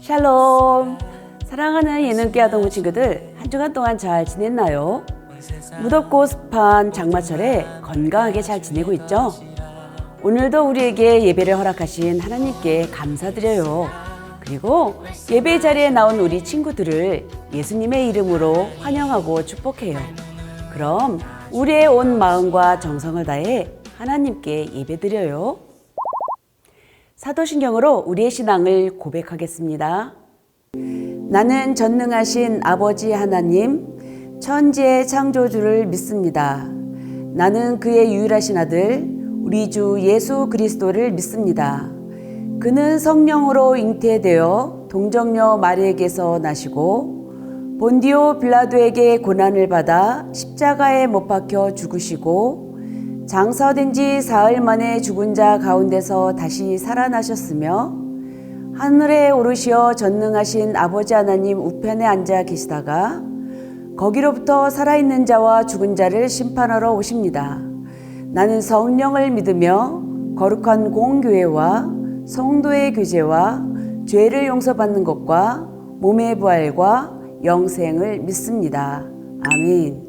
샬롬! 사랑하는 예능계 아동부 친구들, 한 주간 동안 잘 지냈나요? 무덥고 습한 장마철에 건강하게 잘 지내고 있죠? 오늘도 우리에게 예배를 허락하신 하나님께 감사드려요. 그리고 예배 자리에 나온 우리 친구들을 예수님의 이름으로 환영하고 축복해요. 그럼 우리의 온 마음과 정성을 다해 하나님께 예배드려요. 사도신경으로 우리의 신앙을 고백하겠습니다. 나는 전능하신 아버지 하나님, 천지의 창조주를 믿습니다. 나는 그의 유일하신 아들, 우리 주 예수 그리스도를 믿습니다. 그는 성령으로 잉태되어 동정녀 마리에게서 나시고 본디오 빌라도에게 고난을 받아 십자가에 못 박혀 죽으시고 장사된 지 사흘 만에 죽은 자 가운데서 다시 살아나셨으며 하늘에 오르시어 전능하신 아버지 하나님 우편에 앉아 계시다가 거기로부터 살아있는 자와 죽은 자를 심판하러 오십니다. 나는 성령을 믿으며 거룩한 공교회와 성도의 교제와 죄를 용서받는 것과 몸의 부활과 영생을 믿습니다. 아멘. 하나님의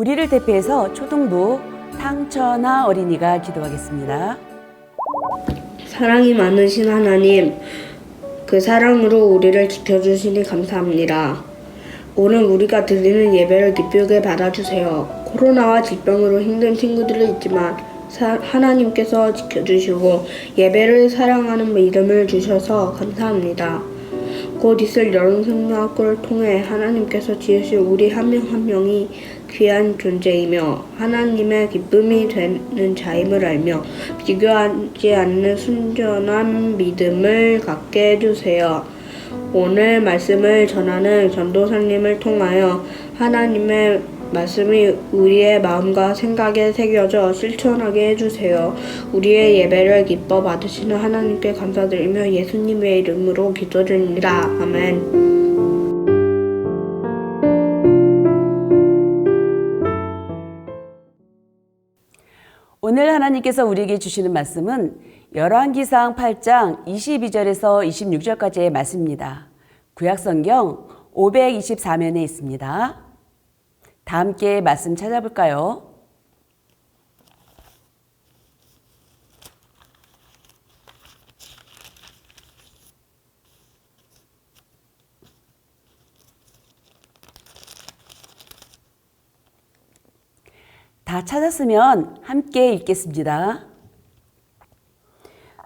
우리를 대표해서 초등부 탕천아 어린이가 기도하겠습니다. 사랑이 많으신 하나님, 그 사랑으로 우리를 지켜주시니 감사합니다. 오늘 우리가 드리는 예배를 기쁘게 받아주세요. 코로나와 질병으로 힘든 친구들이 있지만 하나님께서 지켜주시고 예배를 사랑하는 믿음을 주셔서 감사합니다. 곧 있을 여름성경학교를 통해 하나님께서 지으신 우리 한 명 한 명이 귀한 존재이며 하나님의 기쁨이 되는 자임을 알며 비교하지 않는 순전한 믿음을 갖게 해주세요. 오늘 말씀을 전하는 전도사님을 통하여 하나님의 말씀이 우리의 마음과 생각에 새겨져 실천하게 해주세요. 우리의 예배를 기뻐 받으시는 하나님께 감사드리며 예수님의 이름으로 기도드립니다. 아멘. 오늘 하나님께서 우리에게 주시는 말씀은 열왕기상 8장 22절에서 26절까지의 말씀입니다. 구약성경 524면에 있습니다. 다 함께 말씀 찾아볼까요? 다 찾았으면 함께 읽겠습니다.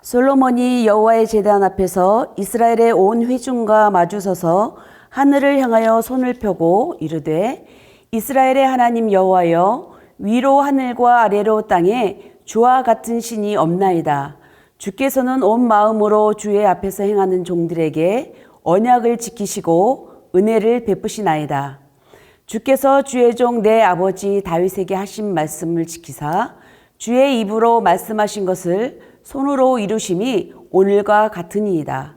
솔로몬이 여호와의 제단 앞에서 이스라엘의 온 회중과 마주서서 하늘을 향하여 손을 펴고 이르되 이스라엘의 하나님 여호와여 위로 하늘과 아래로 땅에 주와 같은 신이 없나이다. 주께서는 온 마음으로 주의 앞에서 행하는 종들에게 언약을 지키시고 은혜를 베푸시나이다. 주께서 주의 종 내 아버지 다윗에게 하신 말씀을 지키사 주의 입으로 말씀하신 것을 손으로 이루심이 오늘과 같으니이다.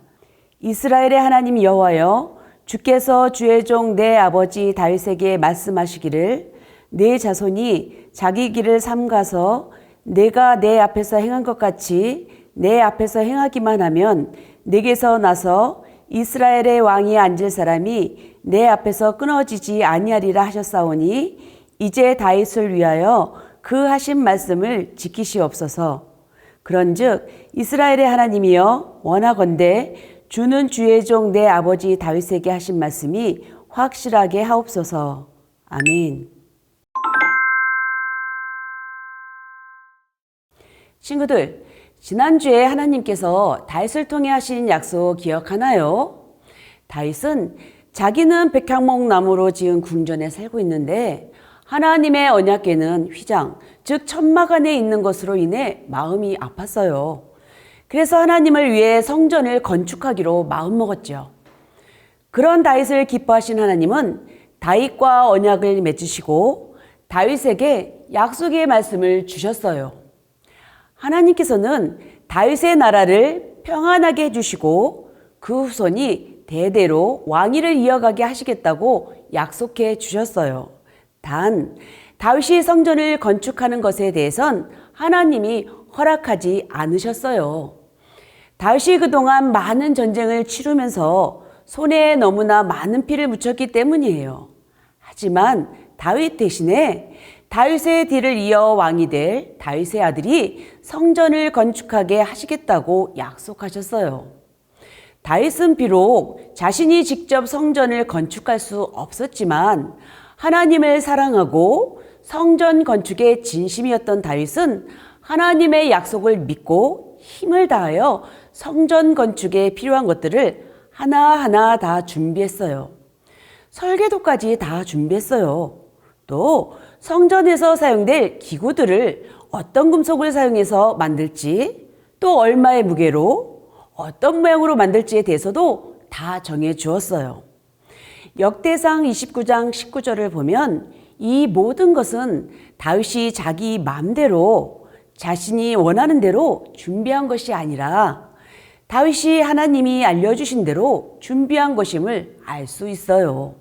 이스라엘의 하나님 여호와여 주께서 주의 종 내 아버지 다윗에게 말씀하시기를 내 자손이 자기 길을 삼가서 내가 내 앞에서 행한 것 같이 내 앞에서 행하기만 하면 내게서 나서 이스라엘의 왕이 앉을 사람이 내 앞에서 끊어지지 아니하리라 하셨사오니 이제 다윗을 위하여 그 하신 말씀을 지키시옵소서. 그런즉 이스라엘의 하나님이여 원하건대 주는 주의 종 내 아버지 다윗에게 하신 말씀이 확실하게 하옵소서. 아멘. 친구들, 지난주에 하나님께서 다윗을 통해 하신 약속 기억하나요? 다윗은 자기는 백향목 나무로 지은 궁전에 살고 있는데 하나님의 언약궤는 휘장, 즉 천막 안에 있는 것으로 인해 마음이 아팠어요. 그래서 하나님을 위해 성전을 건축하기로 마음먹었죠. 그런 다윗을 기뻐하신 하나님은 다윗과 언약을 맺으시고 다윗에게 약속의 말씀을 주셨어요. 하나님께서는 다윗의 나라를 평안하게 해주시고 그 후손이 대대로 왕위를 이어가게 하시겠다고 약속해 주셨어요. 단 다윗이 성전을 건축하는 것에 대해선 하나님이 허락하지 않으셨어요. 다윗이 그동안 많은 전쟁을 치르면서 손에 너무나 많은 피를 묻혔기 때문이에요. 하지만 다윗 대신에 다윗의 뒤를 이어 왕이 될 다윗의 아들이 성전을 건축하게 하시겠다고 약속하셨어요. 다윗은 비록 자신이 직접 성전을 건축할 수 없었지만 하나님을 사랑하고 성전 건축에 진심이었던 다윗은 하나님의 약속을 믿고 힘을 다하여 성전 건축에 필요한 것들을 하나하나 다 준비했어요. 설계도까지 다 준비했어요. 또 성전에서 사용될 기구들을 어떤 금속을 사용해서 만들지, 또 얼마의 무게로, 어떤 모양으로 만들지에 대해서도 다 정해 주었어요. 역대상 29장 19절을 보면 이 모든 것은 다윗이 자기 마음대로 자신이 원하는 대로 준비한 것이 아니라 다윗이 하나님이 알려주신 대로 준비한 것임을 알 수 있어요.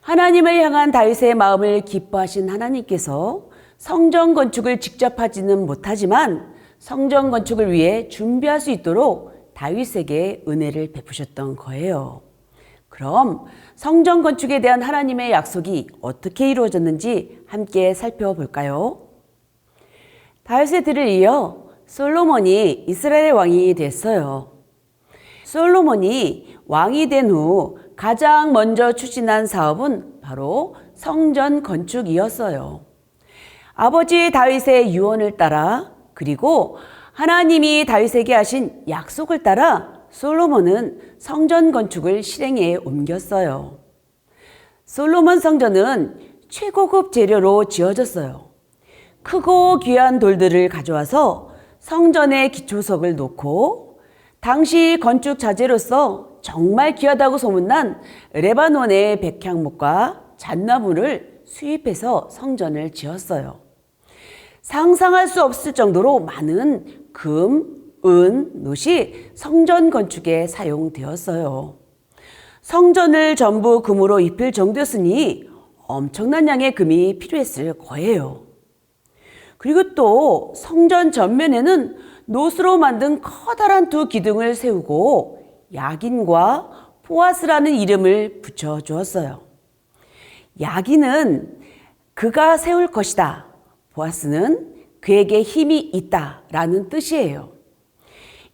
하나님을 향한 다윗의 마음을 기뻐하신 하나님께서 성전 건축을 직접 하지는 못하지만 성전 건축을 위해 준비할 수 있도록 다윗에게 은혜를 베푸셨던 거예요. 그럼 성전 건축에 대한 하나님의 약속이 어떻게 이루어졌는지 함께 살펴볼까요? 다윗의 뒤를 이어 솔로몬이 이스라엘의 왕이 됐어요. 솔로몬이 왕이 된 후 가장 먼저 추진한 사업은 바로 성전 건축이었어요. 아버지 다윗의 유언을 따라, 그리고 하나님이 다윗에게 하신 약속을 따라 솔로몬은 성전 건축을 실행에 옮겼어요. 솔로몬 성전은 최고급 재료로 지어졌어요. 크고 귀한 돌들을 가져와서 성전의 기초석을 놓고, 당시 건축 자재로서 정말 귀하다고 소문난 레바논의 백향목과 잣나무를 수입해서 성전을 지었어요. 상상할 수 없을 정도로 많은 금, 은, 놋이 성전 건축에 사용되었어요. 성전을 전부 금으로 입힐 정도였으니 엄청난 양의 금이 필요했을 거예요. 그리고 또 성전 전면에는 놋으로 만든 커다란 두 기둥을 세우고 야긴과 보아스라는 이름을 붙여주었어요. 야긴은 그가 세울 것이다, 보아스는 그에게 힘이 있다라는 뜻이에요.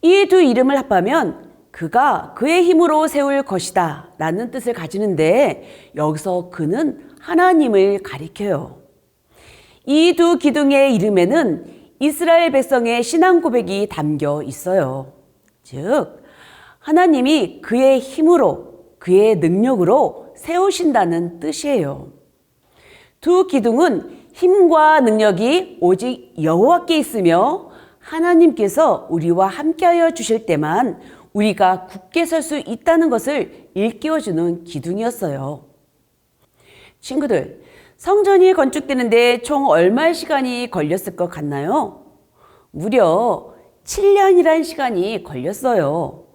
이 두 이름을 합하면 그가 그의 힘으로 세울 것이다 라는 뜻을 가지는데, 여기서 그는 하나님을 가리켜요. 이 두 기둥의 이름에는 이스라엘 백성의 신앙 고백이 담겨 있어요. 즉, 하나님이 그의 힘으로, 그의 능력으로 세우신다는 뜻이에요. 두 기둥은 힘과 능력이 오직 여호와께 있으며 하나님께서 우리와 함께하여 주실 때만 우리가 굳게 설 수 있다는 것을 일깨워주는 기둥이었어요. 친구들, 성전이 건축되는데 총 얼마의 시간이 걸렸을 것 같나요? 무려 7년이라는 시간이 걸렸어요.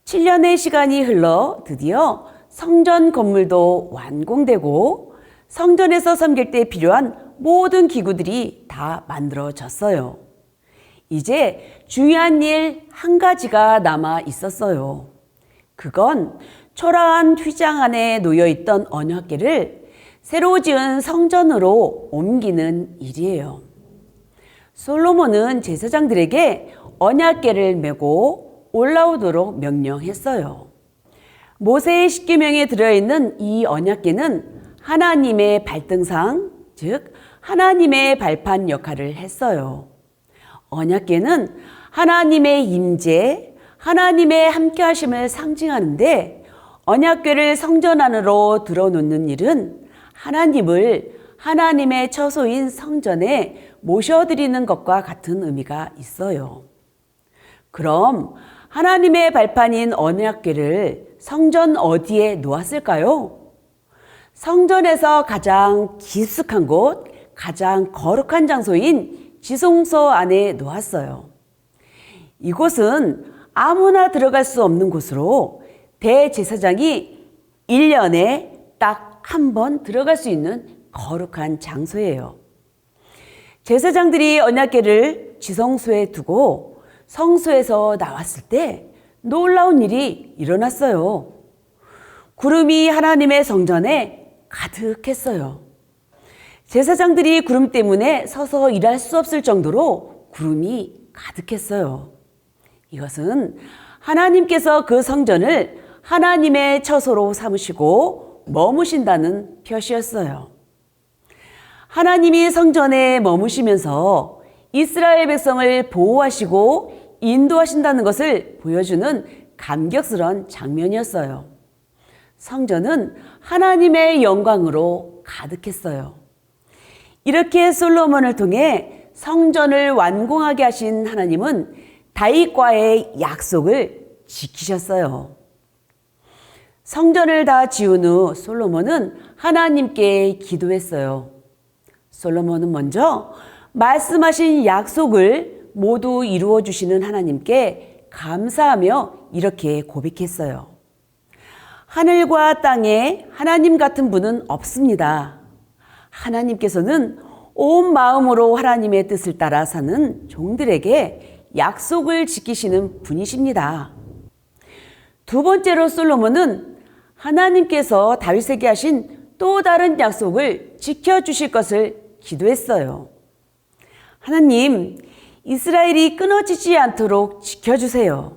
7년의 시간이 흘러 드디어 성전 건물도 완공되고 성전에서 섬길 때 필요한 모든 기구들이 다 만들어졌어요. 이제 중요한 일 한 가지가 남아 있었어요. 그건 초라한 휘장 안에 놓여있던 언약궤를 새로 지은 성전으로 옮기는 일이에요. 솔로몬은 제사장들에게 언약궤를 메고 올라오도록 명령했어요. 모세의 십계명에 들어있는 이 언약궤는 하나님의 발등상, 즉 하나님의 발판 역할을 했어요. 언약궤는 하나님의 임재, 하나님의 함께하심을 상징하는데, 언약궤를 성전 안으로 들어놓는 일은 하나님을 하나님의 처소인 성전에 모셔드리는 것과 같은 의미가 있어요. 그럼 하나님의 발판인 언약궤를 성전 어디에 놓았을까요? 성전에서 가장 깊숙한 곳, 가장 거룩한 장소인 지성소 안에 놓았어요. 이곳은 아무나 들어갈 수 없는 곳으로 대제사장이 1년에 딱 한 번 들어갈 수 있는 거룩한 장소예요. 제사장들이 언약궤를 지성소에 두고 성소에서 나왔을 때 놀라운 일이 일어났어요. 구름이 하나님의 성전에 가득했어요. 제사장들이 구름 때문에 서서 일할 수 없을 정도로 구름이 가득했어요. 이것은 하나님께서 그 성전을 하나님의 처소로 삼으시고 머무신다는 표시였어요. 하나님이 성전에 머무시면서 이스라엘 백성을 보호하시고 인도하신다는 것을 보여주는 감격스러운 장면이었어요. 성전은 하나님의 영광으로 가득했어요. 이렇게 솔로몬을 통해 성전을 완공하게 하신 하나님은 다윗과의 약속을 지키셨어요. 성전을 다 지은 후 솔로몬은 하나님께 기도했어요. 솔로몬은 먼저 말씀하신 약속을 모두 이루어 주시는 하나님께 감사하며 이렇게 고백했어요. 하늘과 땅에 하나님 같은 분은 없습니다. 하나님께서는 온 마음으로 하나님의 뜻을 따라 사는 종들에게 약속을 지키시는 분이십니다. 두 번째로 솔로몬은 하나님께서 다윗에게 하신 또 다른 약속을 지켜주실 것을 기도했어요. 하나님, 이스라엘이 끊어지지 않도록 지켜주세요.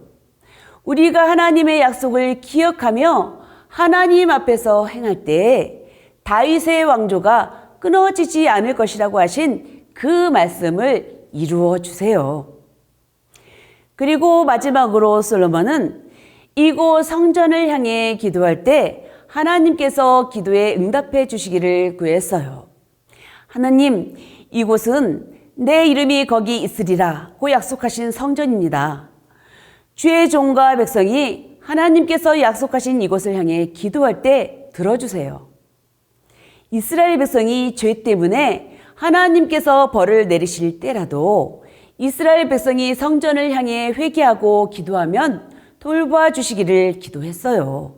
우리가 하나님의 약속을 기억하며 하나님 앞에서 행할 때 다윗의 왕조가 끊어지지 않을 것이라고 하신 그 말씀을 이루어 주세요. 그리고 마지막으로 솔로몬은 이곳 성전을 향해 기도할 때 하나님께서 기도에 응답해 주시기를 구했어요. 하나님, 이곳은 내 이름이 거기 있으리라고 약속하신 성전입니다. 주의 종과 백성이 하나님께서 약속하신 이곳을 향해 기도할 때 들어주세요. 이스라엘 백성이 죄 때문에 하나님께서 벌을 내리실 때라도 이스라엘 백성이 성전을 향해 회개하고 기도하면 돌봐 주시기를 기도했어요.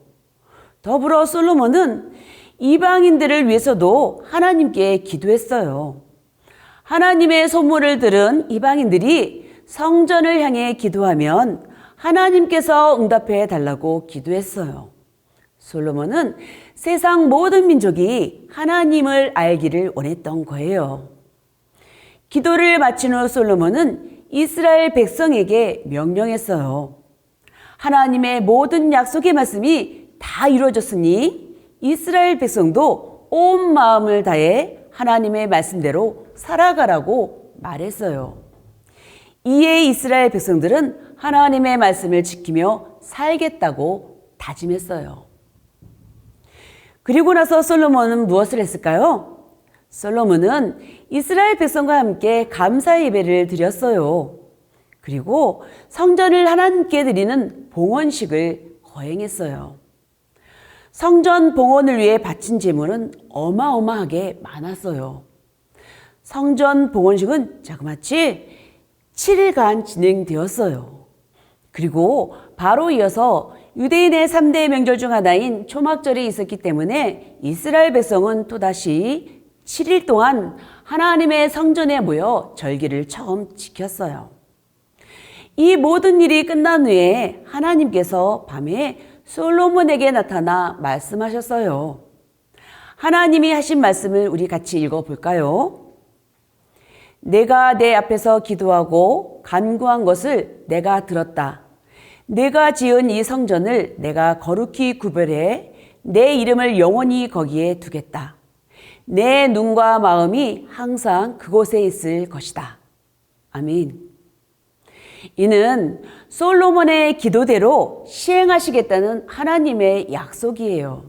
더불어 솔로몬은 이방인들을 위해서도 하나님께 기도했어요. 하나님의 소문을 들은 이방인들이 성전을 향해 기도하면 하나님께서 응답해 달라고 기도했어요. 솔로몬은 세상 모든 민족이 하나님을 알기를 원했던 거예요. 기도를 마친 후 솔로몬은 이스라엘 백성에게 명령했어요. 하나님의 모든 약속의 말씀이 다 이루어졌으니 이스라엘 백성도 온 마음을 다해 하나님의 말씀대로 살아가라고 말했어요. 이에 이스라엘 백성들은 하나님의 말씀을 지키며 살겠다고 다짐했어요. 그리고 나서 솔로몬은 무엇을 했을까요? 솔로몬은 이스라엘 백성과 함께 감사 예배를 드렸어요. 그리고 성전을 하나님께 드리는 봉헌식을 거행했어요. 성전 봉헌을 위해 바친 제물은 어마어마하게 많았어요. 성전 봉헌식은 자그마치 7일간 진행되었어요. 그리고 바로 이어서 유대인의 3대 명절 중 하나인 초막절이 있었기 때문에 이스라엘 백성은 또다시 7일 동안 하나님의 성전에 모여 절기를 처음 지켰어요. 이 모든 일이 끝난 후에 하나님께서 밤에 솔로몬에게 나타나 말씀하셨어요. 하나님이 하신 말씀을 우리 같이 읽어볼까요? 내가 내 앞에서 기도하고 간구한 것을 내가 들었다. 내가 지은 이 성전을 내가 거룩히 구별해 내 이름을 영원히 거기에 두겠다. 내 눈과 마음이 항상 그곳에 있을 것이다. 아멘. 이는 솔로몬의 기도대로 시행하시겠다는 하나님의 약속이에요.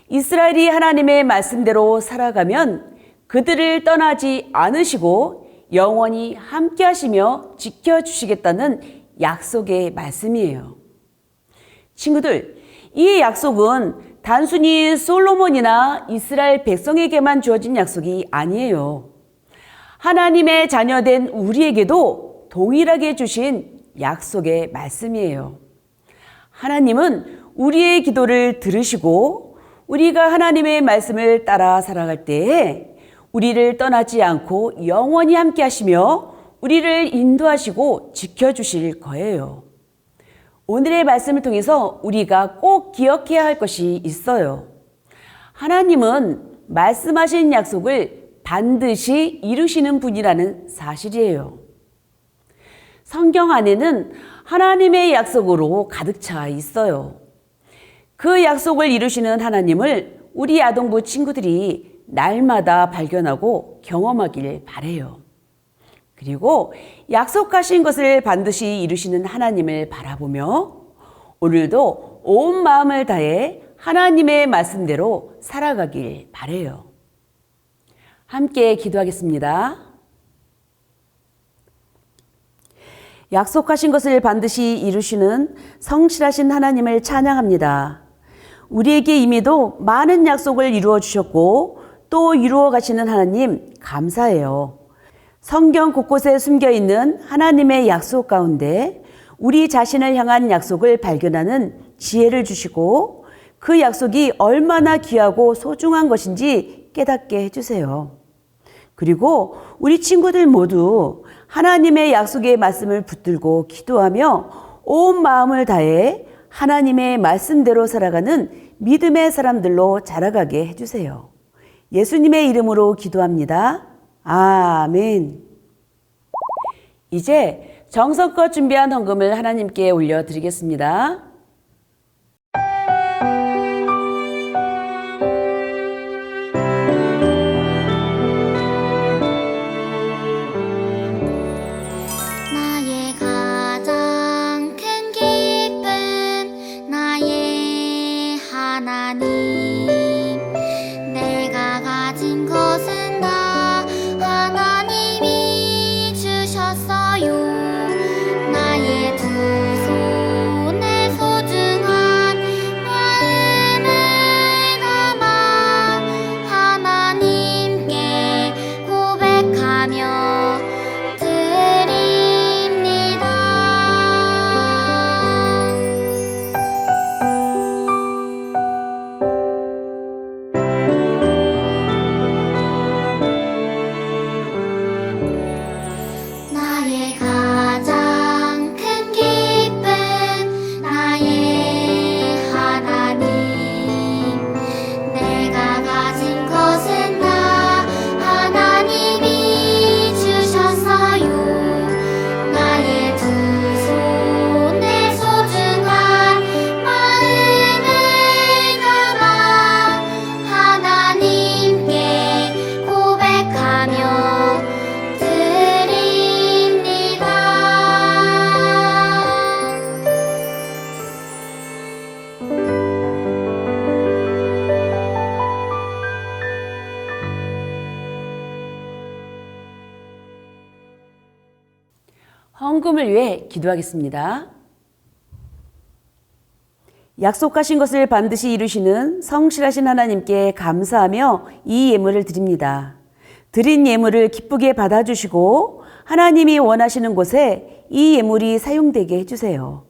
이스라엘이 하나님의 말씀대로 살아가면 그들을 떠나지 않으시고 영원히 함께 하시며 지켜주시겠다는 약속의 말씀이에요. 친구들, 이 약속은 단순히 솔로몬이나 이스라엘 백성에게만 주어진 약속이 아니에요. 하나님의 자녀된 우리에게도 동일하게 주신 약속의 말씀이에요. 하나님은 우리의 기도를 들으시고 우리가 하나님의 말씀을 따라 살아갈 때에 우리를 떠나지 않고 영원히 함께 하시며 우리를 인도하시고 지켜주실 거예요. 오늘의 말씀을 통해서 우리가 꼭 기억해야 할 것이 있어요. 하나님은 말씀하신 약속을 반드시 이루시는 분이라는 사실이에요. 성경 안에는 하나님의 약속으로 가득 차 있어요. 그 약속을 이루시는 하나님을 우리 아동부 친구들이 날마다 발견하고 경험하길 바라요. 그리고 약속하신 것을 반드시 이루시는 하나님을 바라보며 오늘도 온 마음을 다해 하나님의 말씀대로 살아가길 바라요. 함께 기도하겠습니다. 약속하신 것을 반드시 이루시는 성실하신 하나님을 찬양합니다. 우리에게 이미도 많은 약속을 이루어 주셨고 또 이루어 가시는 하나님 감사해요. 성경 곳곳에 숨겨 있는 하나님의 약속 가운데 우리 자신을 향한 약속을 발견하는 지혜를 주시고 그 약속이 얼마나 귀하고 소중한 것인지 깨닫게 해주세요. 그리고 우리 친구들 모두 하나님의 약속의 말씀을 붙들고 기도하며 온 마음을 다해 하나님의 말씀대로 살아가는 믿음의 사람들로 자라가게 해주세요. 예수님의 이름으로 기도합니다. 아멘. 이제 정성껏 준비한 헌금을 하나님께 올려드리겠습니다. 나의 가장 큰 기쁨 나의 하나님 내가 가진 것은 다 하나님이 주셨어요 나의 두 손에 소중한 마음을 담아 하나님께 고백하며 드립니다. 나의 가장 큰 기쁨 나의 하나님 내가 가진 것은 다 하나님이 주셨어요 나의 두 손에 소중한 마음을 담아 하나님께 고백하며 드립니다. 헌금을 위해 기도하겠습니다. 약속하신 것을 반드시 이루시는 성실하신 하나님께 감사하며 이 예물을 드립니다. 드린 예물을 기쁘게 받아주시고 하나님이 원하시는 곳에 이 예물이 사용되게 해주세요.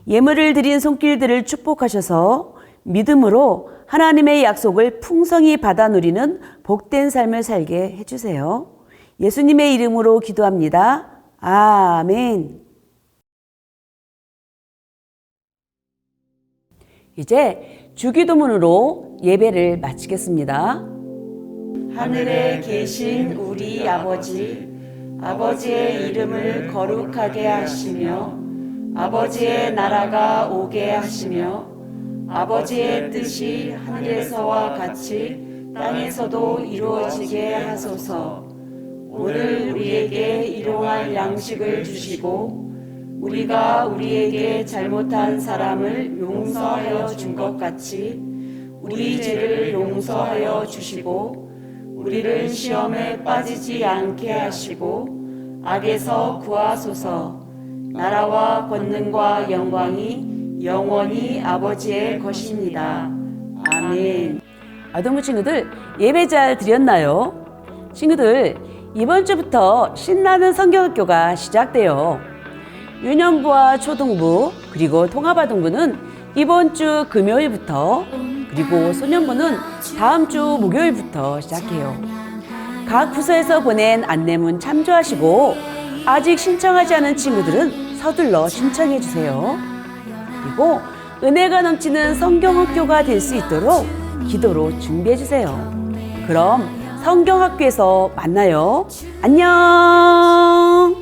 예물을 드린 손길들을 축복하셔서 믿음으로 하나님의 약속을 풍성히 받아 누리는 복된 삶을 살게 해주세요. 예수님의 이름으로 기도합니다. 아멘. 이제 주기도문으로 예배를 마치겠습니다. 하늘에 계신 우리 아버지, 아버지의 이름을 거룩하게 하시며 아버지의 나라가 오게 하시며 아버지의 뜻이 하늘에서와 같이 땅에서도 이루어지게 하소서. 오늘 우리에게 일용할 양식을 주시고 우리가 우리에게 잘못한 사람을 용서하여 준 것 같이 우리 죄를 용서하여 주시고 우리를 시험에 빠지지 않게 하시고 악에서 구하소서. 나라와 권능과 영광이 영원히 아버지의 것입니다. 아멘. 아동부 친구들, 예배 잘 드렸나요? 친구들, 이번 주부터 신나는 성경학교가 시작돼요. 유년부와 초등부 그리고 통합아동부는 이번 주 금요일부터, 그리고 소년부는 다음 주 목요일부터 시작해요. 각 부서에서 보낸 안내문 참조하시고 아직 신청하지 않은 친구들은 서둘러 신청해 주세요. 그리고 은혜가 넘치는 성경학교가 될 수 있도록 기도로 준비해 주세요. 그럼 성경학교에서 만나요. 안녕.